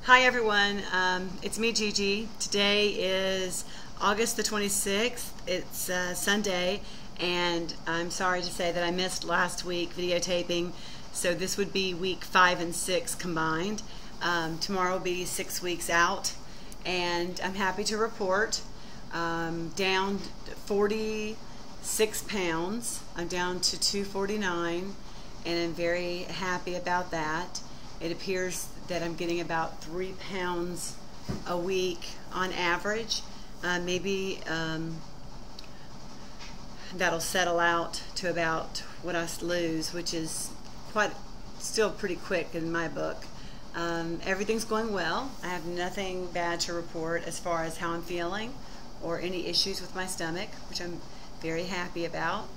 Hi everyone, it's me Gigi. Today is August the 26th. It's Sunday, and I'm sorry to say that I missed last week videotaping, so this would be week 5 and 6 combined. Tomorrow will be 6 weeks out, and I'm happy to report down 46 pounds. I'm down to 249, and I'm very happy about that. It appears that I'm getting about 3 pounds a week on average. Maybe that'll settle out to about what I lose, which is still pretty quick in my book. Everything's going well. I have nothing bad to report as far as how I'm feeling or any issues with my stomach, which I'm very happy about.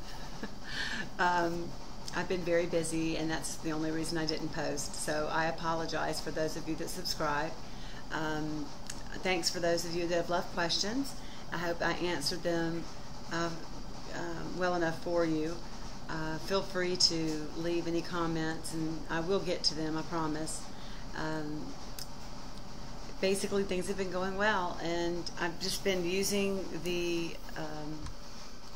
I've been very busy, and that's the only reason I didn't post. So I apologize for those of you that subscribe. Thanks for those of you that have left questions. I hope I answered them well enough for you. Feel free to leave any comments, and I will get to them, I promise. Basically, things have been going well, and I've just been using the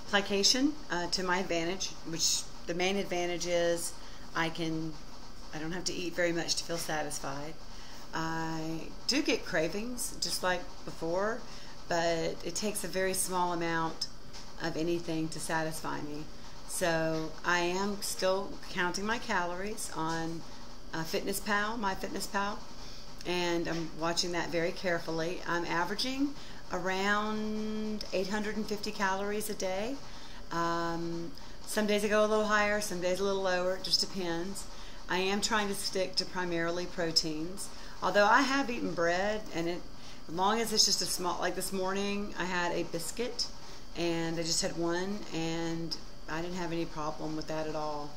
Plication to my advantage, which the main advantage is I don't have to eat very much to feel satisfied. I do get cravings just like before, but it takes a very small amount of anything to satisfy me. So I am still counting my calories on FitnessPal, MyFitnessPal, and I'm watching that very carefully. I'm averaging around 850 calories a day. Some days I go a little higher, some days a little lower, it just depends. I am trying to stick to primarily proteins, although I have eaten bread, and as long as it's just a small, like this morning I had a biscuit, and I just had one, and I didn't have any problem with that at all.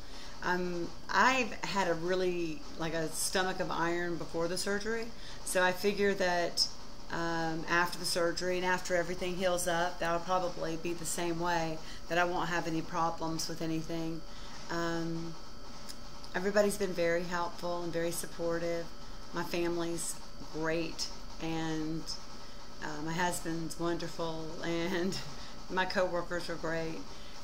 I've had a stomach of iron before the surgery, so I figure that after the surgery and after everything heals up, that'll probably be the same way, that I won't have any problems with anything. Everybody's been very helpful and very supportive. My family's great, and my husband's wonderful, and my co-workers are great,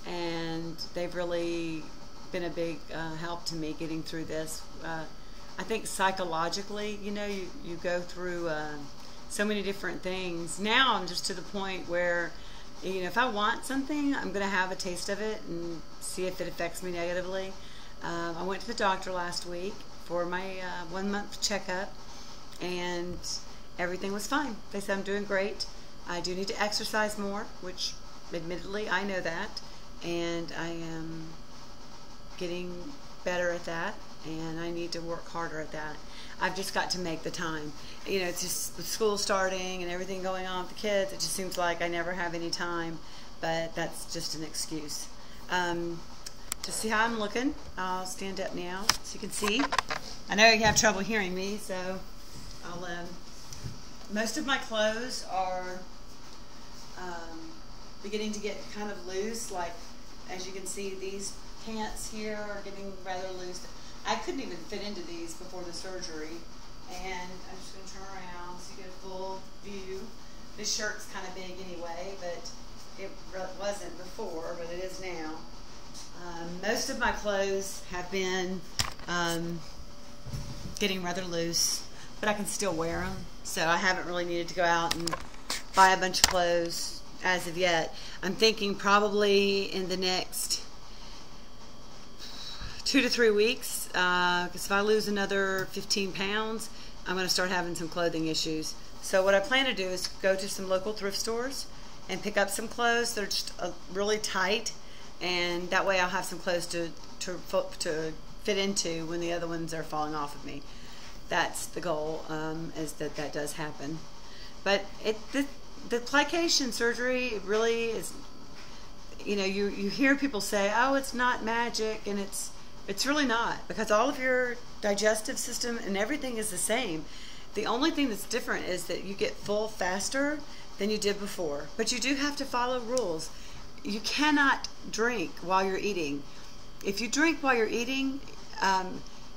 and they've really been a big help to me getting through this. I think psychologically, you go through so many different things. Now I'm just to the point where, if I want something, I'm going to have a taste of it and see if it affects me negatively. I went to the doctor last week for my 1-month checkup, and everything was fine. They said I'm doing great. I do need to exercise more, which admittedly I know that, and I am getting better at that, and I need to work harder at that. I've just got to make the time. It's just with school starting and everything going on with the kids, it just seems like I never have any time, but that's just an excuse. To see how I'm looking, I'll stand up now so you can see. I know you have trouble hearing me, so I'll, most of my clothes are beginning to get kind of loose, like as you can see, these pants here are getting rather loose. I couldn't even fit into these before the surgery, and I'm just going to turn around so you get a full view. This shirt's kind of big anyway, but it wasn't before, but it is now. Most of my clothes have been getting rather loose, but I can still wear them, so I haven't really needed to go out and buy a bunch of clothes as of yet. I'm thinking probably in the next 2 to 3 weeks, because if I lose another 15 pounds, I'm going to start having some clothing issues. So what I plan to do is go to some local thrift stores and pick up some clothes that are just really tight, and that way I'll have some clothes to fit into when the other ones are falling off of me. That's the goal, is that does happen. But the plication surgery, it really is, you hear people say, oh, it's not magic, and it's really not, because all of your digestive system and everything is the same. The only thing that's different is that you get full faster than you did before. But you do have to follow rules. You cannot drink while you're eating. If you drink while you're eating,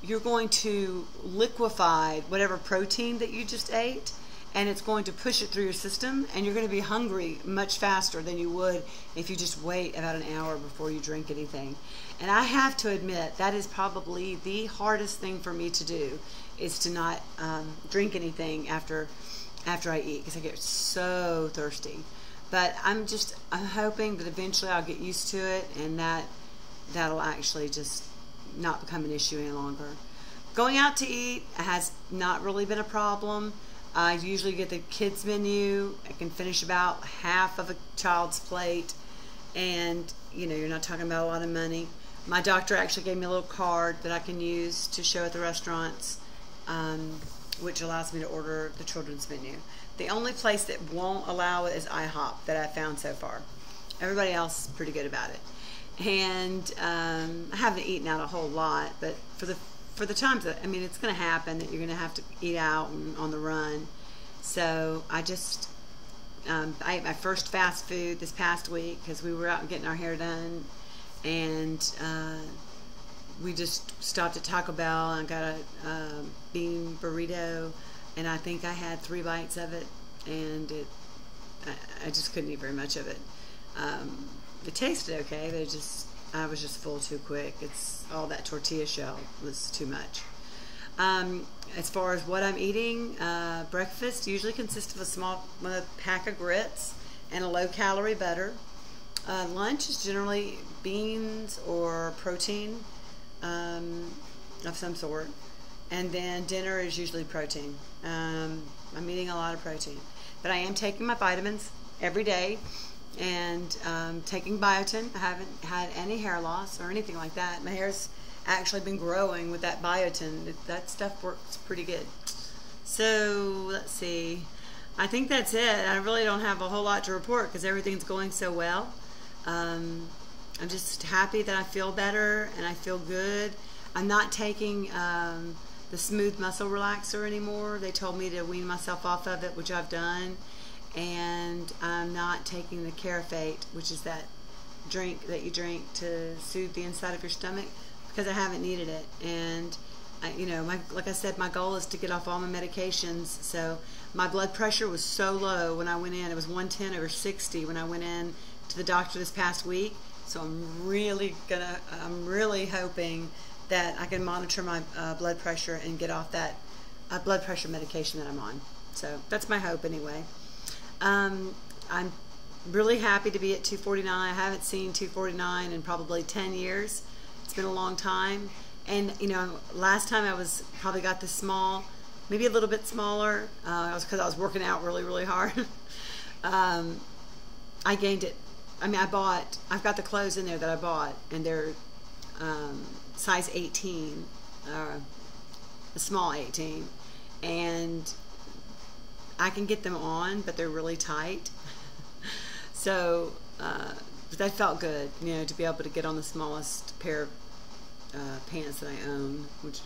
you're going to liquefy whatever protein that you just ate, and it's going to push it through your system, and you're going to be hungry much faster than you would if you just wait about an hour before you drink anything. And I have to admit, that is probably the hardest thing for me to do, is to not drink anything after I eat, because I get so thirsty. But I'm hoping that eventually I'll get used to it, and that'll actually just not become an issue any longer. Going out to eat has not really been a problem. I usually get the kids menu. I can finish about half of a child's plate, and you're not talking about a lot of money. My doctor actually gave me a little card that I can use to show at the restaurants, which allows me to order the children's menu. The only place that won't allow it is IHOP that I've found so far. Everybody else is pretty good about it. And I haven't eaten out a whole lot, but for the times that, it's going to happen that you're going to have to eat out and on the run. So I ate my first fast food this past week because we were out getting our hair done, and we just stopped at Taco Bell and got a bean burrito, and I think I had 3 bites of it, and I just couldn't eat very much of it. It tasted okay, but I was just full too quick. It's all that tortilla shell was too much. As far as what I'm eating, breakfast usually consists of a pack of grits and a low-calorie butter. Lunch is generally beans or protein of some sort, and then dinner is usually protein. I'm eating a lot of protein, but I am taking my vitamins every day, and taking biotin. I haven't had any hair loss or anything like that. My hair's actually been growing with that biotin. That stuff works pretty good. So let's see, I think that's it. I really don't have a whole lot to report because everything's going so well. I'm just happy that I feel better and I feel good. I'm not taking the smooth muscle relaxer anymore. They told me to wean myself off of it, which I've done. And I'm not taking the Carafate, which is that drink that you drink to soothe the inside of your stomach, because I haven't needed it. And like I said, my goal is to get off all my medications. So my blood pressure was so low when I went in. It was 110/60 when I went in to the doctor this past week. So I'm really hoping that I can monitor my blood pressure and get off that blood pressure medication that I'm on. So that's my hope anyway. I'm really happy to be at 249. I haven't seen 249 in probably 10 years. It's been a long time. And last time I probably got this small, maybe a little bit smaller. Because I was working out really, really hard. I gained it. I've got the clothes in there that I bought, and they're size 18, a small 18, and I can get them on, but they're really tight. So that felt good, to be able to get on the smallest pair of pants that I own, which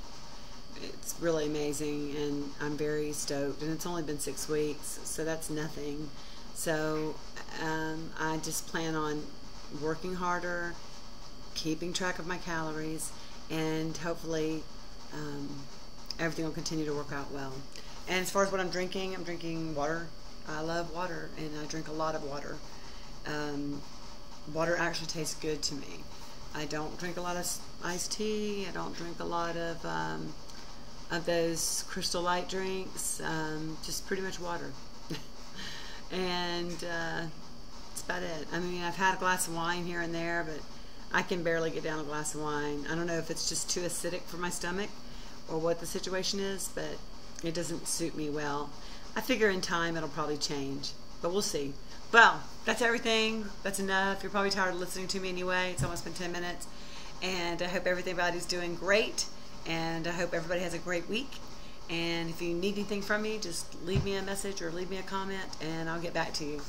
it's really amazing, and I'm very stoked. And it's only been 6 weeks, so that's nothing. So I just plan on working harder, keeping track of my calories, and hopefully everything will continue to work out well. And as far as what I'm drinking water. I love water, and I drink a lot of water. Water actually tastes good to me. I don't drink a lot of iced tea. I don't drink a lot of those Crystal Light drinks. Just pretty much water. And that's about it. I've had a glass of wine here and there, but I can barely get down a glass of wine. I don't know if it's just too acidic for my stomach or what the situation is, but it doesn't suit me well. I figure in time it'll probably change, but we'll see. Well, that's everything. That's enough. You're probably tired of listening to me anyway. It's almost been 10 minutes. And I hope everybody's doing great, and I hope everybody has a great week. And if you need anything from me, just leave me a message or leave me a comment, and I'll get back to you.